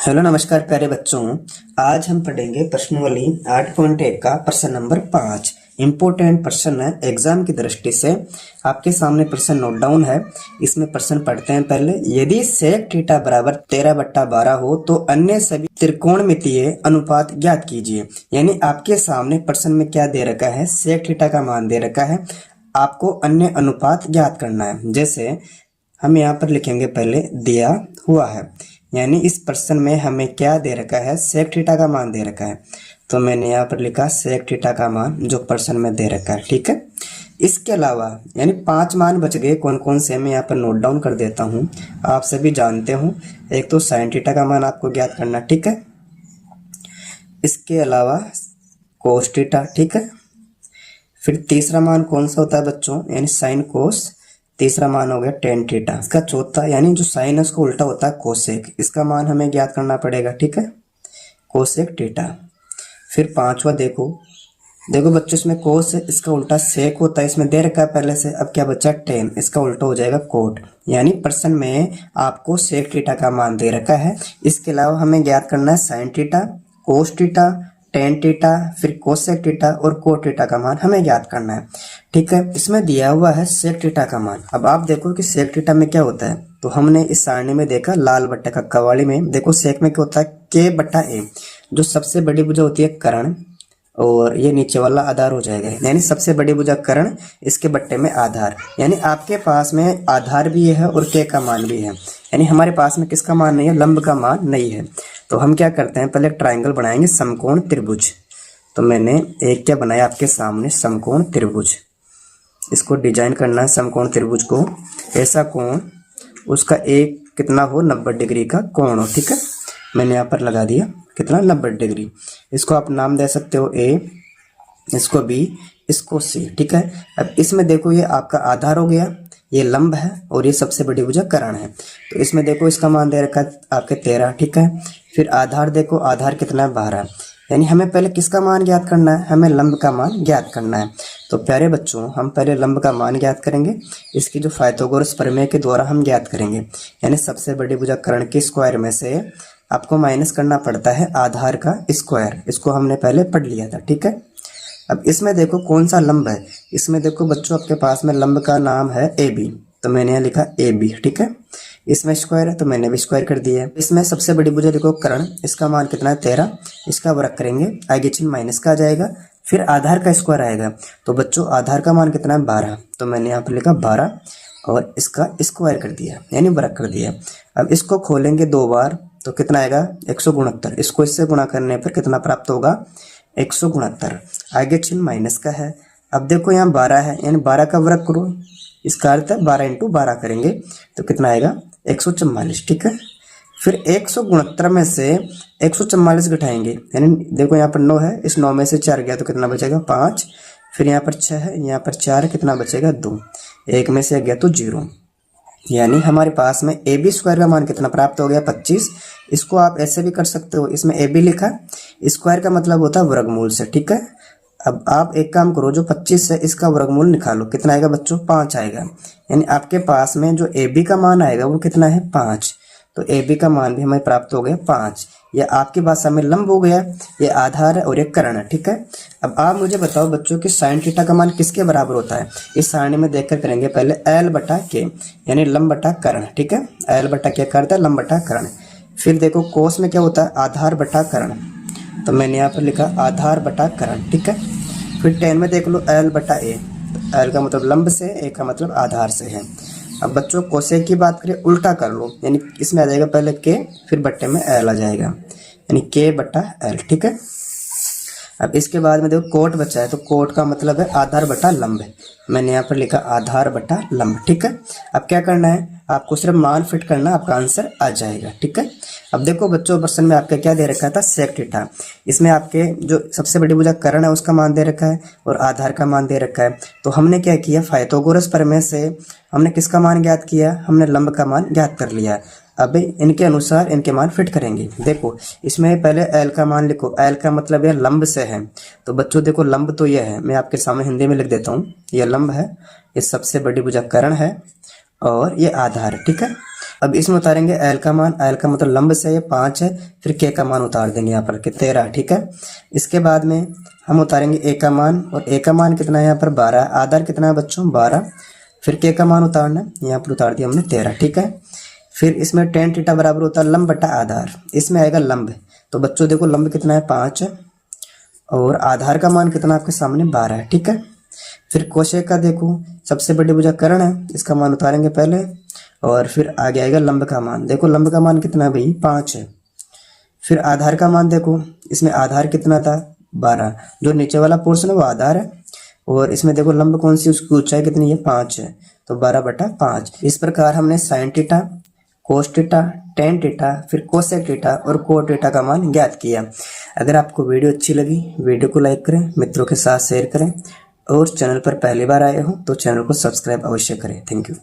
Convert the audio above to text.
Hello नमस्कार प्यारे बच्चों। आज हम पढ़ेंगे प्रश्नावली 8.1 का प्रश्न नंबर 5। इम्पोर्टेंट प्रश्न है एग्जाम की दृष्टि से। आपके सामने प्रश्न नोट डाउन है। इसमें प्रश्न पढ़ते हैं पहले। यदि सेक थीटा बराबर 13/12 हो तो अन्य सभी त्रिकोणमितीय अनुपात ज्ञात कीजिए। यानी आपके सामने प्रश्न में क्या दे रखा है, सेक थीटा का मान दे रखा है, आपको अन्य अनुपात ज्ञात करना है। जैसे हम यहाँ पर लिखेंगे, पहले दिया हुआ है, यानी इस प्रश्न में हमें क्या दे रखा है, सेक थीटा का मान दे रखा है। तो मैंने यहाँ पर लिखा सेक थीटा का मान जो प्रश्न में दे रखा है। ठीक है, इसके अलावा यानी 5 मान बच गए। कौन कौन से मैं यहाँ पर नोट डाउन कर देता हूँ, आप सभी जानते हो। एक तो साइन थीटा का मान आपको ज्ञात करना, ठीक है। इसके अलावा कोस थीटा, ठीक है। फिर तीसरा मान कौन सा होता है बच्चों, यानी साइन कोस। तीसरा मान हो गया टेन थीटा। इसका चौथा यानी जो साइन है उसका उल्टा होता है कोसेक, इसका मान हमें ज्ञात करना पड़ेगा, ठीक है, कोसेक थीटा। फिर पांचवा देखो बच्चों, इसमें कोस है, इसका उल्टा सेक होता है, इसमें दे रखा है पहले से। अब क्या बचा, टेन, इसका उल्टा हो जाएगा कोट। यानी प्रश्न में आपको सेक थीटा का मान दे रखा है। इसके अलावा हमें ज्ञात करना है sine theta, cos theta, tan theta, फिर कोसेक थीटा और कोट थीटा का मान हमें ज्ञात करना है। ठीक है, इसमें दिया हुआ है सेक थीटा का मान। अब आप देखो कि सेक थीटा में क्या होता है। तो हमने इस सारणी में देखा लाल बट्टे का कवाली में। देखो सेक में क्या होता है, k/a, जो सबसे बड़ी भुजा होती है कर्ण, और ये नीचे वाला आधार हो जाएगा। यानी सबसे बड़ी भुजा कर्ण, इसके बट्टे में आधार। यानी आपके पास में आधार भी है और k का मान भी है। यानी हमारे पास में किसका मान नहीं है, लंब का मान नहीं है। तो हम क्या करते हैं, पहले ट्राइंगल बनाएंगे, समकोण त्रिभुज। तो मैंने एक क्या बनाया आपके सामने, समकोण त्रिभुज। इसको डिजाइन करना है समकोण त्रिभुज को। ऐसा कोण उसका एक कितना हो, 90 डिग्री का कोण हो। ठीक है, मैंने यहाँ पर लगा दिया कितना, 90 डिग्री। इसको आप नाम दे सकते हो a, इसको b, इसको c। ठीक है, अब इसमें देखो ये आपका आधार हो गया, ये लंब है और ये सबसे बड़ी भुजा कर्ण है। तो इसमें देखो इसका मान दे रखा है आपके 13। ठीक है, फिर आधार देखो, आधार कितना है, 12। यानी हमें पहले किसका मान ज्ञात करना है, हमें लंब का मान ज्ञात करना है। तो प्यारे बच्चों, हम पहले लंब का मान ज्ञात करेंगे। इसकी जो पाइथागोरस प्रमेय के द्वारा हम ज्ञात करेंगे। यानी सबसे बड़ी भुजा कर्ण के स्क्वायर में से आपको माइनस करना पड़ता है आधार का स्क्वायर। इसको हमने पहले पढ़ लिया था। ठीक है, अब इसमें देखो कौन सा लंब है। इसमें देखो बच्चों, आपके पास में लंब का नाम है AB, तो मैंने यहाँ लिखा AB। ठीक है, इसमें स्क्वायर है तो मैंने भी स्क्वायर कर दिया है। इसमें सबसे बड़ी भुजा देखो कर्ण, इसका मान कितना है, 13। इसका वर्ग करेंगे, आगे चिन्ह माइनस का आ जाएगा, फिर आधार का स्क्वायर आएगा। तो बच्चों आधार का मान कितना है, 12। तो मैंने यहाँ पर लिखा 12 और इसका स्क्वायर कर दिया, यानी वर्ग कर दिया। अब इसको खोलेंगे 2 बार तो कितना आएगा, 169। इसको इससे गुणा करने पर कितना प्राप्त होगा, 169। आगे चिन्ह माइनस का है। अब देखो यहाँ 12 है, यानी 12 का वर्ग करो, इसका अर्थ है 12 × 12 करेंगे तो कितना आएगा, 144। ठीक है, फिर 169 में से 144 घटाएंगे, यानी देखो यहाँ पर 9 है, इस 9 में से 4 गया तो कितना बचेगा, 5। फिर यहाँ पर 6 है, यहाँ पर 4 है, कितना बचेगा, 2। 1 में से गया तो 0। यानी हमारे पास में AB स्क्वायर का मान कितना प्राप्त हो गया, 25। इसको आप ऐसे भी कर सकते हो, इसमें AB लिखा, स्क्वायर का मतलब होता है वर्गमूल से। ठीक है, अब आप एक काम करो, जो 25 है इसका वर्गमूल निकालो, कितना आएगा बच्चों, 5 आएगा। यानी आपके पास में जो AB का मान आएगा वो कितना है, 5। तो AB का मान भी हमें प्राप्त हो गया 5। यह आपकी भाषा में लंब हो गया, ये आधार है और ये कर्ण है। ठीक है, अब आप मुझे बताओ बच्चों कि साइन थीटा का मान किसके बराबर होता है। इस सारणी में देखकर करेंगे, पहले L/K, यानी लंब बटा कर्ण। ठीक है, L/K का अर्थ है लंब बटा कर्ण। फिर देखो कोस में क्या होता है, आधार बटा कर्ण, तो मैंने यहाँ पर लिखा आधार बटा कर्ण। ठीक है, फिर 10 में देख लो L/A, L का मतलब लंब से, A का मतलब आधार से है। अब बच्चों कोसेक की बात करें, उल्टा कर लो, यानी इसमें आ जाएगा पहले K, फिर बट्टे में L आ जाएगा, यानी K/L। ठीक है, अब इसके बाद में देखो कोट बचा है, तो कोट का मतलब है आधार बटा लंब। मैंने यहाँ पर लिखा आधार बटा लंब। ठीक है, अब क्या करना है, आपको सिर्फ मान फिट करना, आपका आंसर आ जाएगा। ठीक है, अब देखो बच्चों प्रश्न में आपका क्या दे रखा था, सेक थीटा। इसमें आपके जो सबसे बड़ी भुजा कर्ण है उसका मान दे रखा है और आधार का मान दे रखा है। तो हमने क्या किया, पाइथागोरस प्रमेय से हमने किसका मान ज्ञात किया, हमने लंब का मान ज्ञात कर लिया। अब इनके अनुसार इनके मान फिट करेंगे। देखो इसमें पहले L का मान लिखो, L का मतलब यह लंब से है। तो बच्चों देखो लंब तो यह है, मैं आपके सामने हिंदी में लिख देता हूँ, यह लंब है, ये सबसे बड़ी भुजा कर्ण है और ये आधार है। ठीक है, अब इसमें उतारेंगे एल का मान, एल का मतलब लंब से ये 5 है, फिर के का मान उतार देंगे यहाँ पर कि 13, ठीक है। इसके बाद में हम उतारेंगे ए का मान, और ए का मान कितना है यहाँ पर 12, आधार कितना है बच्चों 12, फिर के का मान उतारना है, यहाँ पर उतार दिया हमने 13, ठीक है। फिर इसमें टेन थीटा बराबर होता है लंब बटा आधार, इसमें आएगा लंब, तो बच्चों देखो लंब कितना है 5 और आधार का मान कितना आपके सामने 12 है, ठीक है। फिर कोशेक का देखो सबसे बड़ी भुजा कर्ण है, इसका मान उतारेंगे पहले, और फिर आगे आएगा लंब का मान, देखो लंब का मान कितना है भाई 5 है। फिर आधार का मान देखो, इसमें आधार कितना था 12, जो नीचे वाला पोर्शन है वो आधार है, और इसमें देखो लंब कौन सी, उसकी ऊंचाई कितनी है 5 है, तो 12/5। इस प्रकार हमने sine theta, cos theta, tan theta, फिर कोसेक थीटा और कोट थीटा का मान ज्ञात किया। अगर आपको वीडियो अच्छी लगी, वीडियो को लाइक करें, मित्रों के साथ शेयर करें, और चैनल पर पहली बार आए हो तो चैनल को सब्सक्राइब अवश्य करें। Thank you.